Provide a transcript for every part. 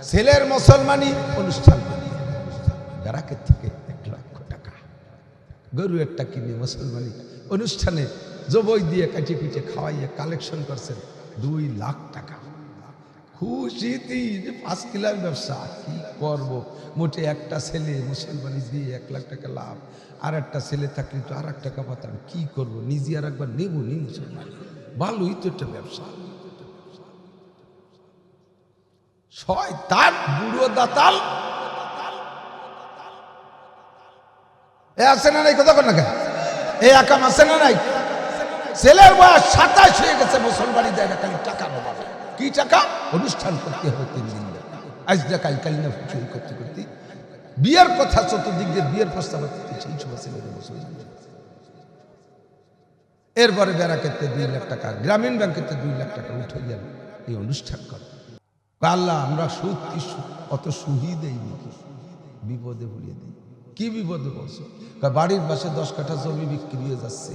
ছেলের মুসলমানি অনুষ্ঠান ব্যারাকের থেকে 1 লক্ষ টাকা গরু একটা কিনে মুসলমানি অনুষ্ঠানে জবই দিয়ে কাটি পিঠে খাওয়াইয়ে কালেকশন করছেন 2 লাখ টাকা। খুশিতে 5 কিলোর ব্যবসা কি করব, মোটে একটা ছেলে মুসলমানি দিয়ে 1 লাখ টাকা লাভ, আর একটা ছেলে থাকলে তো আর 1 টাকা পাতাম, কি করব, নিজে আর একবার নেবো নি মুসলমান, ভালোই তো একটা ব্যবসা। শয়তান বুড়ো দাতাল এ আছে না নাই, কথা কর না কেন, এই আকাম আছে না নাই? ছেলের বয়স 27 হয়ে গেছে, মুসলমানি দেয় না, খালি টাকা বাবা। কি টাকা? অনুষ্ঠান করতে হবে 3 দিন, আজ যা কাল কাল না চুরি করতে করতে বিয়ের কথা, চতুর্দিক দিয়ে বিয়ের প্রস্তাব সেই সময় ছেলেদের মুসলমান। এরপরে ব্যারাকেতে 2 লাখ টাকা, গ্রামীণ ব্যাংকেতে 2 লাখ টাকা উঠে গেল এই অনুষ্ঠান কর। আল্লাহ আমরা সুদ কি অত সুহি দেই নাকি, বিপদে ভুলিয়ে দিই। কি বিপদে বলছো? বাড়ির পাশে 10 কাঠা জমি বিক্রি হয়ে যাচ্ছে,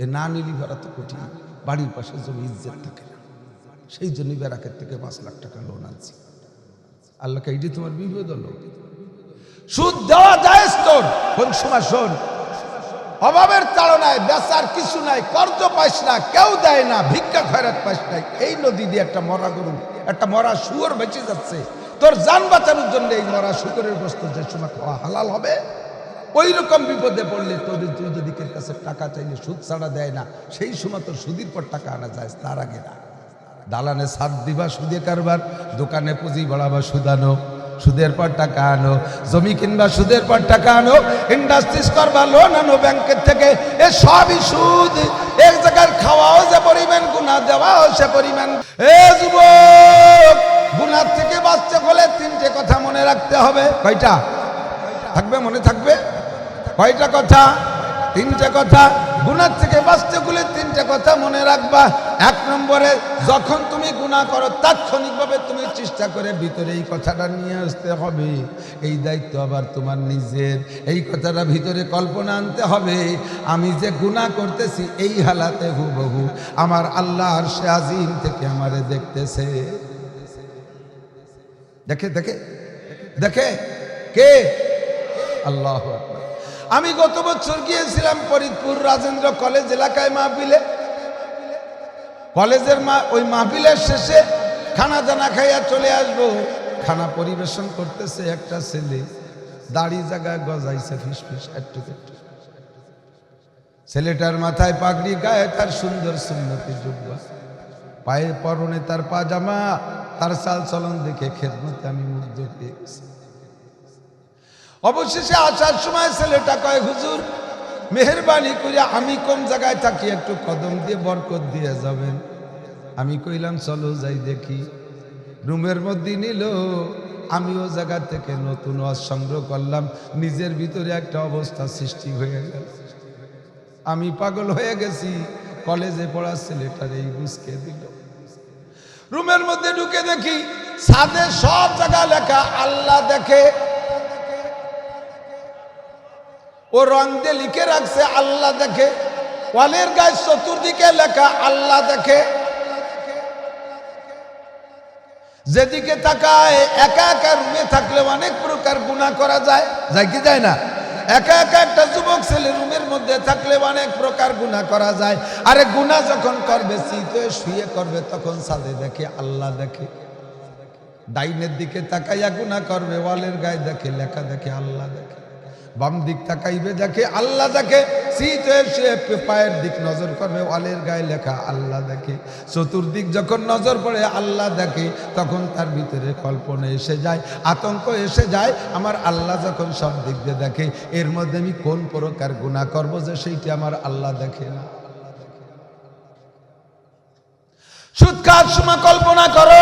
এ না নিলি ভাড়া তো কঠিন, বাড়ির পাশে জমি ইজ্জত থাকে না, সেই জন্য ব্যারাকের থেকে 5 লাখ টাকা লোন আনছি। আল্লাহকে এইটি তোমার বিপদ হলো। সুদ দেওয়া যায় তোর, কোন সময় শোন, অভাবের তাড়নায় বেচার কিছু নাই, কর্জ পাইস না, কেউ দেয় না, ভিক্ষা খয়রাত পাইস নাই, এই নদী দিয়ে একটা মরা গরু, একটা মরা শুয়োর বেঁচে যাচ্ছে, তোর জান বাঁচানোর জন্য এই মরা শুকরের গোশত যে সময় খাওয়া হালাল হবে, ওই রকম বিপদে পড়লে তোর তুই যদি কের কাছে টাকা চাইলে সুদ ছাড়া দেয় না, সেই সময় তোর সুদের পর টাকা আনা যায়, তার আগে না। দালানে সাত দিবা সুদে কারবার, দোকানে পুঁজি বাড়াবা সুদানো, সুদের পর টাকা আনো, জমি কিনবা সুদের পর টাকা আনো, ইন্ডাস্ট্রিজ করবা লোন আনো ব্যাংকের থেকে, এ সবই সুদ। এক জায়গায় খাওয়াও যে পরিমাণ, গুনাহ দেওয়াও সে পরিমাণ। এ যুবক, গুনাহ থেকে বাঁচতে হলে 3টে কথা মনে রাখতে হবে। কয়টা থাকবে মনে থাকবে? কয়টা কথা? 3টে কথা। গুনাহ থেকে বাঁচতে হলে 3টে কথা মনে রাখবা। 1 নম্বরে, যখন তুমি গুনাহ করো তাৎক্ষণিকভাবে তুমি চেষ্টা করে ভিতরে এই কথাটা নিয়ে আসতে হবে, এই দায়িত্ব আবার তোমার নিজের। এই কথাটা ভিতরে কল্পনা আনতে হবে, আমি যে গুনাহ করতেছি এই হালাতে হুবহু আমার আল্লাহ আরশে আজিম থেকে আমারে দেখতেছে। দেখে দেখে দেখে কে? আল্লাহু আকবার। আমি গত বছর গিয়েছিলাম ফরিদপুর রাজেন্দ্র কলেজ এলাকায় মাহফিলে। কলেজের ওই মাহফিলের শেষে খানা দানা খাইয়া চলে আসবো, খানা পরিবেশন করতেছে একটা ছেলে, দাড়ি জায়গায় গজাইছে ফিস ফিস একটু একটু। ছেলেটার মাথায় পাগড়ি, গায়ে তার সুন্দর সুন্নতি জুব্বা, পায়ে পরনে তার পাজামা, তার চাল চলন দেখে খেদমতে আমি মুগ্ধ হয়ে গেছি। অবশেষে আসার সময় ছেলেটা কয়, হুজুর মেহেরবানি করে আমি কোন জায়গায় থাকি একটু কদম দিয়ে বরকত দিয়ে যাবেন। আমি কইলাম চলো যাই দেখি। রুমের মধ্যে নিল, আমিও জায়গা থেকে নতুন ওয়াজ সংগ্রহ করলাম, নিজের ভিতরে একটা অবস্থা সৃষ্টি হয়ে গেল। আমি পাগল হয়ে গেছি। কলেজে পড়া ছেলেটার এই বুঝকে দিল। রুমের মধ্যে ঢুকে দেখি ছাদে সব জায়গা লেখা আল্লাহ দেখে, ও রং দিয়ে লিখে রাখছে আল্লাহ দেখে, ওয়ালের গায়ে চতুর্দিকে লেখা আল্লাহ দেখে। যেদিকে তাকায়, একা একা রুমে থাকলে অনেক প্রকার গুনাহ করা যায়, যায় কি যায় না? একা একা একটা যুবক ছেলে রুমের মধ্যে থাকলে অনেক প্রকার গুনাহ করা যায়। আরে গুনাহ যখন করবে, চিতে শুয়ে করবে, তখন ছাদে দেখে আল্লাহ দেখে। ডাইনের দিকে তাকাইয়া গুনাহ করবে, ওয়ালের গায়ে দেখে লেখা দেখে আল্লাহ দেখে। বাম দিক তাকাইবে দেখে আল্লাহ দেখে, শীতে সে পায়ের দিক নজর করবে, ওয়ালের গায়ে লেখা আল্লাহ দেখে। চতুর্দিক যখন নজর পড়ে আল্লাহ দেখে, তখন তার ভিতরে কল্পনা এসে যায়, আতঙ্ক এসে যায়, আমার আল্লাহ যখন সব দিক দিয়ে দেখে, এর মধ্যে আমি কোন প্রকার গুনাহ করব যে সেইটি আমার আল্লাহ দেখে না। সুদ খাওয়ার সময় কল্পনা করো,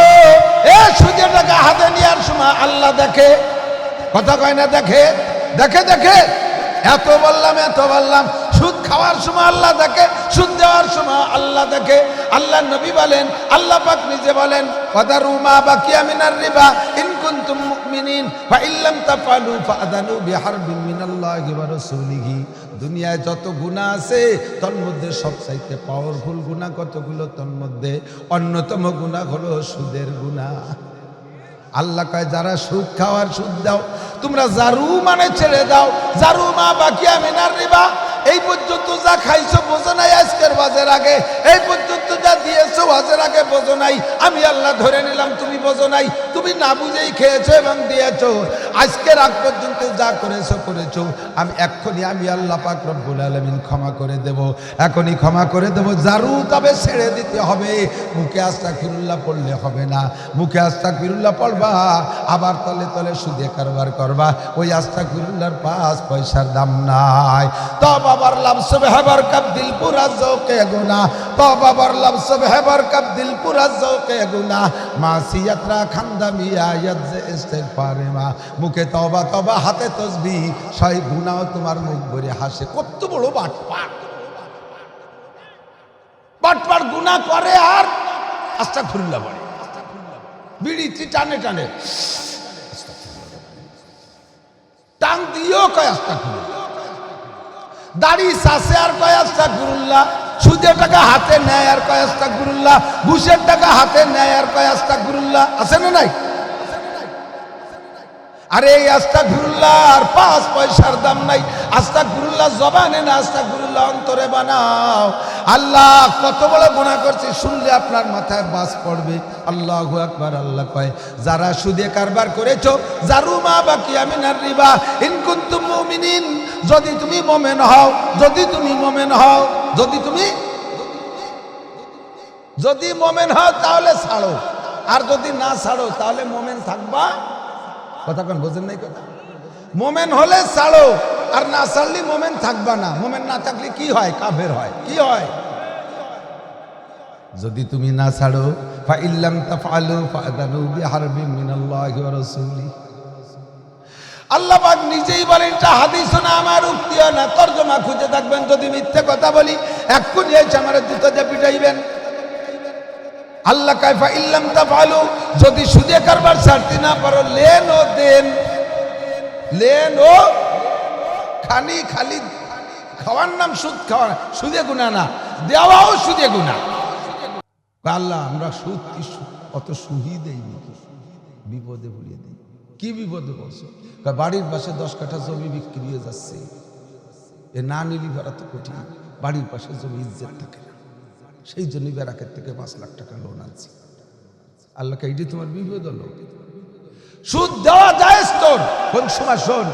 এ সুদের টাকা হাতে নেওয়ার সময় আল্লাহ দেখে। কথা কয় না? দেখে দেখে দেখে। এত বললাম, সুদ খাওয়ার সময় আল্লাহ দেখে, সুদ দেওয়ার সময় আল্লাহ দেখে। আল্লাহ নবী বলেন, আল্লাহ পাক নিজে বলেন, ওয়াদারু মা বাকিয়া মিনার রিবা ইন কুনতুম মুমিনিন ফা ইল্লাম তাফআলু ফাআযানু বিহারবিন মিনাল্লাহি ওয়া রাসূলিহি। দুনিয়ায় যত গুনাহ আছে তার মধ্যে সবচাইতে পাওয়ারফুল গুনাহ কতগুলো, তার মধ্যে অন্যতম গুনাহ হলো সুদের গুনাহ। আল্লাহ কয় যারা সুদ খাওয়ার সুদ দাও তোমরা জারু মানে ছেড়ে দাও, জারু মা বাকি আমিনার রিবা। এই পর্যন্ত যা খাইছো বোঝো নাই, আজকের ওয়াজের আগে এই পর্যন্ত যা দিয়েছো ওয়াজের আগে বোঝো নাই, আমি আল্লাহ ধরে নিলাম তুমি বোঝো নাই, তুমি না বুঝেই খেয়েছো এবং দিয়েছো। আজকের আগ পর্যন্ত যা করেছো করেছো, আমি এক্ষুনি আমি আল্লাহ পাক রব্বুল আলামিন ক্ষমা করে দেব, এখনই ক্ষমা করে দেব। জারু তবে ছেড়ে দিতে হবে, মুখে আস্তাগফিরুল্লাহ পড়লে হবে না। মুখে আস্তাগফিরুল্লাহ পড়বা, আবার তলে তলে সুদে কারবার করবা, ওই আস্তাগফিরুল্লাহর 5 পয়সার দাম নাই। তওবা বারলাম সুবহ বরকত দিল পুরা জৌকে গুনাহ, তওবা বারলাম সুবহ বরকত দিল পুরা জৌকে গুনাহ, মাসিয়াত রা খানদামিয়া ইয়াজে ইস্তিগফারে মা। মুখে তওবা তওবা হাতে তাসবিহ, সেই গুনাহ তোমার মুখ ভরে হাসে। কত বড় বাটপার, বাটপার গুনাহ করে আর আস্তাগফিরুল্লাহ বলে, বিড়িটি টানে টানে টান দিয়েও কয় আস্তাগফিরুল্লাহ, দাড়ি চাষে আর কয় আস্তাগফিরুল্লাহ, সুদের টাকা হাতে নেয় আর কয় আস্তাগফিরুল্লাহ, ঘুষের টাকা হাতে নেয় আর কয় আস্তাগফিরুল্লাহ। আছে না নাই? আরে এই আস্তাগফিরুল্লাহ আর 5 পয়সার দাম নাই। আস্তাগফিরুল্লাহ জবানে না, আস্তাগফিরুল্লাহ অন্তরে বানাও। আল্লাহ কত বড় গুনাহ করছি শুনলে আপনার মাথায় বাস পড়বে। আল্লাহু আকবার। আল্লাহ কয় যারা সুদে কারবার করেছো, জারু মা বাকি আমিনার রিবা ইন কুনতুম মুমিনিন, যদি তুমি মুমিন হও, যদি তুমি মুমিন হও, যদি মুমিন হও তাহলে ছাড়ো, আর যদি না ছাড়ো তাহলে মুমিন থাকবা। কথা কোন বোঝেন নাই কথা? মোমেন হলে ছাড়ো, আর না ছাড়লে মোমেন থাকবা না। মোমেন না থাকলে কি হয়? কাফের হয়। কি হয়? যদি তুমি না ছাড়ো, ফা ইল্লাম তাফআলু ফাআযানু বিহারবিন মিনাল্লাহি ওয়া রাসূলিহি। আল্লাহ পাক নিজেই বলেন, এটা হাদিস না আমার উক্তিও না, তরজমা খুঁজে থাকবেন। যদি মিথ্যে কথা বলি এক্ষুনি এসে আমার জুতো দিয়ে পিটাইবেন। আল্লাহ কয় ফা ইল্লাম তাফআলু, যদি সুদে কারবার ছাড়তে না পারো, লেন ও দেন, লেন ও খালি খালি খাওয়ার নাম সুদ খাওয়া, সুদে গুনাহ না, দেওয়াও সুদে গুনাহ। আল্লাহ আমরা সুদ কি অত সুহি দেই নাকি? বিপদে ভুলিয়ে দিই। কি বিপদে পড়ছো? বাড়ির পাশে 10 কাঠা জমি বিক্রি হয়ে যাচ্ছে, এ না নিলি ভরা তো কঠিন। বাড়ির পাশে জমি ইজ্জত থাকে না, সেই জন্য ব্যারাকের থেকে 5 লাখ টাকা লোন আনছি। আল্লাহকে এইটি তোমার বিপদ হলো। সুদ দেওয়া জায়েজ তোর, কোন সময় শোন,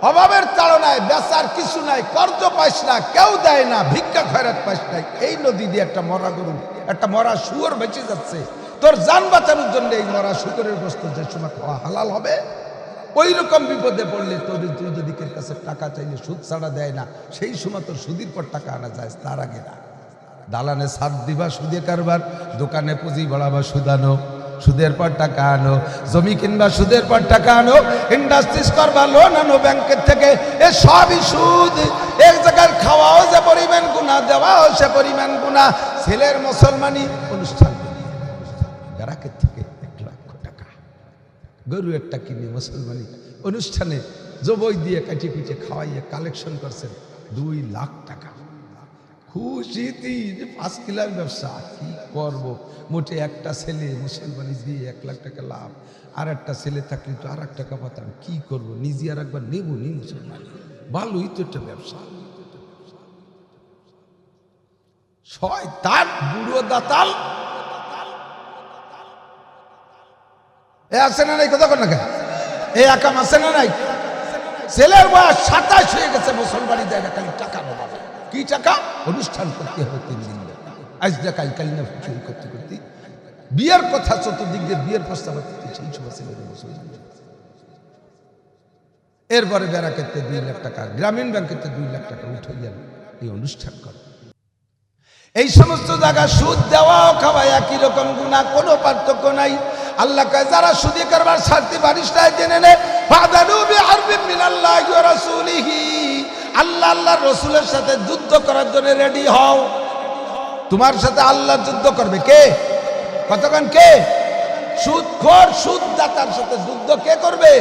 অভাবের তাড়নায় বেচার কিছু নাই, কর্জ পাইস না, কেউ দেয় না, ভিক্ষা খয়রাত পাইস নাই, এই নদী দিয়ে একটা মরা গরু, একটা মরা শুয়োর বেঁচে যাচ্ছে, তোর জান বাঁচানোর জন্য এই মরা শুকরের গোশত যে সময় খাওয়া হালাল হবে, ওই রকম বিপদে পড়লে তোর তুই যদি কের কাছে টাকা চাইলে সুদ ছাড়া দেয় না, সেই সময় তোর সুদের পর টাকা আনা যায়, তার আগে না। দালানে সাত দিবা সুদে কারবার, দোকানে পুঁজি বাড়াবা সুদানো, সুদের পর টাকা আনো, জমি কিনবা সুদের পর টাকা আনো, ইন্ডাস্ট্রিজ করবা লোন আনো ব্যাংকের থেকে, এ সবই সুদ। এক জায়গায় খাওয়াও যে পরিমাণ গুনাহ, দেওয়াও সে পরিমাণ গুনাহ। ছেলের মুসলমানি অনুষ্ঠান ব্যারাকের থেকে 1 লক্ষ টাকা, গরু একটা কিনে মুসলমানি অনুষ্ঠানে জবই দিয়ে কাটিয়ে পিঠে খাওয়াইয়ে কালেকশন করছেন 2 লাখ টাকা। খুশিতে 5 কিলোর ব্যবসা, কি করব? মোটে একটা ছেলে মুসলমানি দিয়ে 1 লাখ টাকা লাভ, আর একটা ছেলে থাকলে তো আর 1 টাকা পাতাম, কি করব? নিজে আর একবার নেব নি মুসলমান, ভালোই তো একটা ব্যবসা। শয়তান বুড়ো দাতাল এ আছে না নাই? কথা কর না কেন? এই আকাম আছে না নাই? ছেলের বয়স 27 হয়ে গেছে, মুসলমানি দেয় না, খালি টাকা বাবা। কি টাকা? অনুষ্ঠান করতে হবে 3 দিন, আজ দেখাই কাল না, চুরি করতে করতে বিয়ের কথা, চতুর্দিক দিয়ে বিয়ের প্রস্তাব করতে, সেই সময় ছেলের মুসলমান। এরপরে ব্যারাকেতে 2 লাখ টাকা, গ্রামীণ ব্যাংকেতে 2 লাখ টাকা উঠে গেল এই অনুষ্ঠান করে। এই সমস্ত জায়গা সুদ দেওয়াও খাওয়া একই রকম গুনাহ, কোনো পার্থক্য নাই। আল্লাহ কয় যারা সুদে কারবার ছাড়তে পারিস না, জেনে নে ফাদানু বিহারবিন মিনাল্লাহি ওয়া রাসূলিহি, আল্লাহ আল্লাহর রাসূলের সাথে যুদ্ধ করার জন্য রেডি হও। তোমার সাথে আল্লাহ যুদ্ধ করবে কে? কতক্ষণ কে? সুদখোর সুদদাতার সাথে যুদ্ধ কে করবে?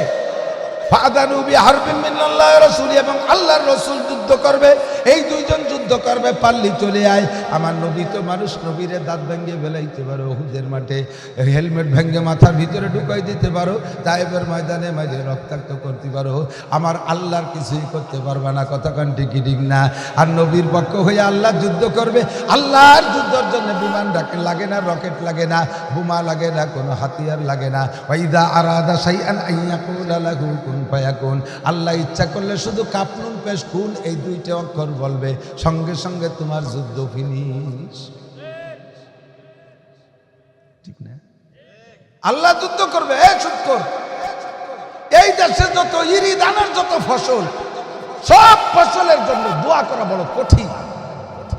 ফাদানু বিহারবিন মিনাল্লাহি ওয়া রাসূলি, এবং আল্লাহর রাসূল যুদ্ধ করবে। এই দুইজন যুদ্ধ করবে, পারলি চলে আয়। আমার নবী তো মানুষ, নবীরে দাঁত ভেঙে ফেলাইতে পারো, উহুদের মাঠে হেলমেট ভেঙে মাথার ভিতরে ঢুকাই দিতে পারো, তায়েফের ময়দানে মাঝে রক্তাক্ত করতে পারো, আমার আল্লাহর কিছুই করতে পারবে না। কতক্ষণ ঠিকই ঠিক না? আর নবীর পক্ষ হয়ে আল্লাহ যুদ্ধ করবে। আল্লাহর যুদ্ধের জন্য বিমান লাগে না, রকেট লাগে না, বোমা লাগে না, কোনো হাতিয়ার লাগে না। ওয়াইদা আরাদা শাইআন আইয়াকুলা লাহু কুন ফায়াকুন, আল্লাহ ইচ্ছা করলে শুধু কাফনুন পেশ কুন এই দুইটা অক্ষর বলবে, সঙ্গে সঙ্গে তোমার যুদ্ধ ফিনিশ। ঠিক না? আল্লাহ যুদ্ধ করবে। শুকর এই দেশে যত ইরি দানের যত ফসল, সব ফসলের জন্য দোয়া করা বড় কঠিন।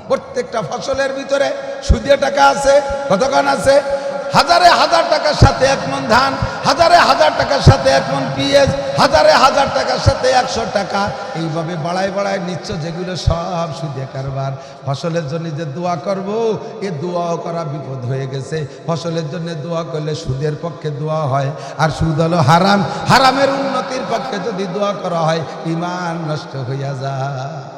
প্রত্যেকটা ফসলের ভিতরে সুদে টাকা আছে। কতক্ষণ আছে? হাজারে হাজার টাকার সাথে 1 মণ ধান, হাজারে হাজার টাকার সাথে 1 মণ পেঁয়াজ, হাজারে হাজার টাকার সাথে 100 টাকা, এইভাবে বাড়ায় বাড়ায় নিচ্ছ, যেগুলো সব সুদে কারবার। ফসলের জন্য যে দোয়া করব, এ দোয়াও করা বিপদ হয়ে গেছে। ফসলের জন্য দোয়া করলে সুদের পক্ষে দোয়া হয়, আর সুদ হলো হারাম। হারামের উন্নতির পক্ষে যদি দোয়া করা হয়, ঈমান নষ্ট হইয়া যায়।